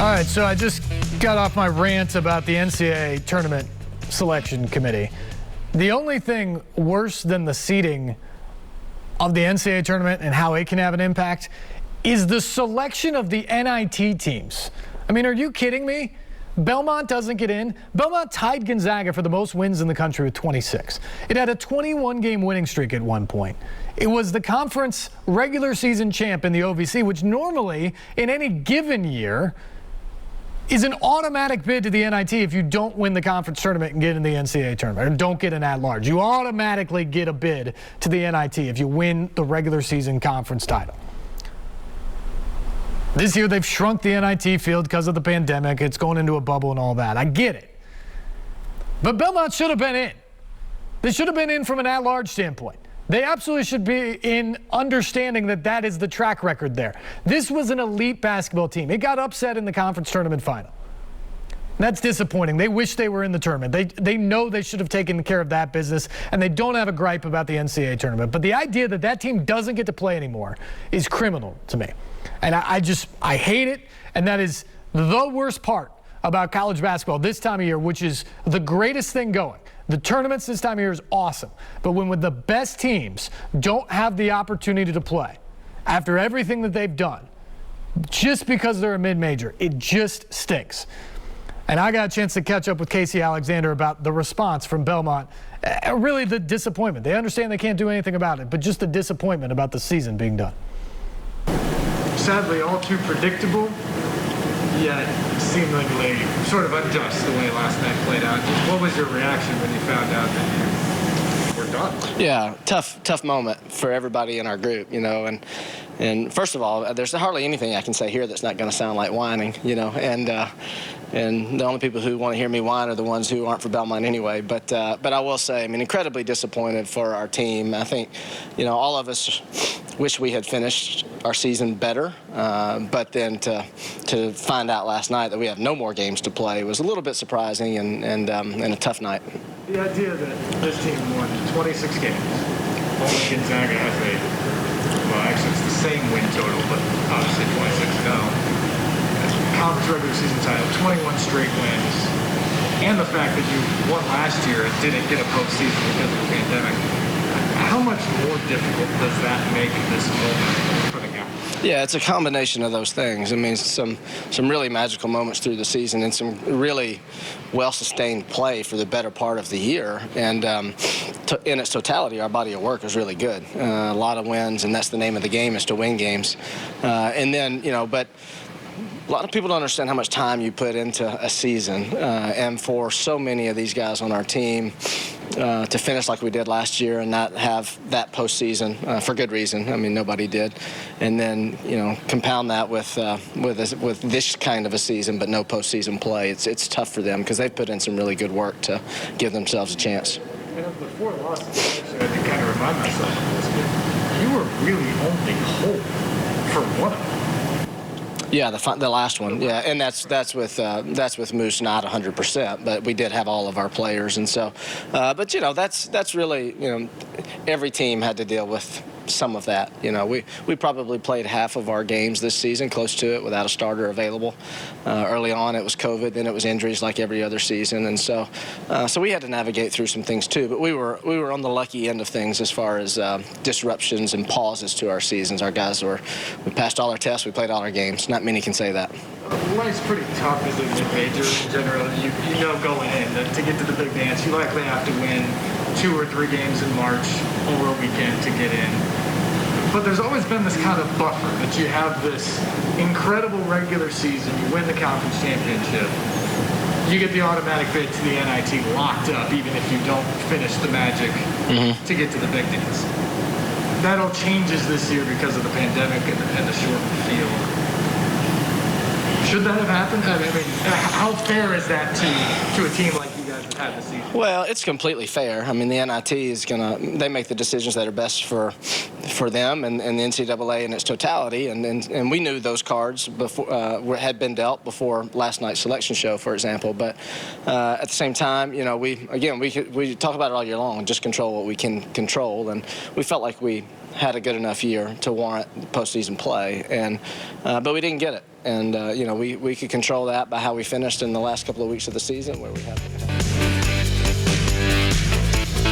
All right, so I just got off my rant about the NCAA tournament selection committee. The only thing worse than the seeding of the NCAA tournament and how it can have an impact is the selection of the NIT teams. I mean, are you kidding me? Belmont doesn't get in. Belmont tied Gonzaga for the most wins in the country with 26. It had a 21-game winning streak at one point. It was the conference regular season champ in the OVC, which normally in any given year is an automatic bid to the NIT if you don't win the conference tournament and get in the NCAA tournament, or don't get an at-large. You automatically get a bid to the NIT if you win the regular season conference title. This year they've shrunk the NIT field because of the pandemic. It's going into a bubble and all that. I get it. But Belmont should have been in. They should have been in from an at-large standpoint. They absolutely should be in, understanding that that is the track record there. This was an elite basketball team. It got upset in the conference tournament final. That's disappointing. They wish they were in the tournament. They know they should have taken care of that business, and they don't have a gripe about the NCAA tournament. But the idea that that team doesn't get to play anymore is criminal to me. And I hate it, and that is the worst part about college basketball this time of year, which is the greatest thing going. The tournaments this time of year is awesome. But when the best teams don't have the opportunity to play after everything that they've done, just because they're a mid-major, it just stinks. And I got a chance to catch up with Casey Alexander about the response from Belmont. Really the disappointment. They understand they can't do anything about it, but just the disappointment about the season being done. Sadly, all too predictable, yet seemingly sort of unjust the way last night played out. What was your reaction when you found out that you were done? Yeah, tough moment for everybody in our group, you know, and first of all, there's hardly anything I can say here that's not going to sound like whining, you know, and the only people who want to hear me whine are the ones who aren't for Belmont anyway. But I will say, I mean, incredibly disappointed for our team. I think, you know, all of us wish we had finished our season better, but then to find out last night that we have no more games to play was a little bit surprising and a tough night. The idea that this team won 26 games, only Gonzaga has well, actually it's the same win total, but obviously 26 now. Conference regular season title, 21 straight wins, and the fact that you won last year and didn't get a postseason because of the pandemic. How much more difficult does that make this moment for the guys? Yeah, it's a combination of those things. I mean, some really magical moments through the season and some really well-sustained play for the better part of the year. And in its totality, our body of work is really good. A lot of wins, and that's the name of the game, is to win games. And then, you know, but a lot of people don't understand how much time you put into a season. And for so many of these guys on our team to finish like we did last year and not have that postseason for good reason. I mean, nobody did. And then, you know, compound that with this kind of a season but no postseason play. It's tough for them because they've put in some really good work to give themselves a chance. And before losses, actually, I had to kind of remind myself of this, but you were really only whole for one of them. Yeah, the last one. Yeah, and that's with Moose not 100%, but we did have all of our players, and so. But you know, that's really, you know, every team had to deal with some of that. You know, we probably played half of our games this season, close to it, without a starter available. Early on, it was COVID, then it was injuries like every other season, and so we had to navigate through some things too. But we were on the lucky end of things as far as disruptions and pauses to our seasons. Our guys we passed all our tests, we played all our games. Not many can say that. Life's pretty tough as a mid-major in general. You know going in that to get to the big dance, you likely have to win 2 or 3 games in March over a weekend to get in. But there's always been this kind of buffer that you have this incredible regular season, you win the conference championship, you get the automatic bid to the NIT locked up even if you don't finish the Magic to get to the big dance. That all changes this year because of the pandemic and the shortened field. Should that have happened? I mean, how fair is that to a team like you guys have had this season? Well, it's completely fair. I mean, the NIT is they make the decisions that are best for them and the NCAA in its totality, and we knew those cards before had been dealt before last night's selection show, for example. But at the same time, you know, we talk about it all year long, just control what we can control, and we felt like we had a good enough year to warrant postseason play, but we didn't get it. And you know, we could control that by how we finished in the last couple of weeks of the season, where we had.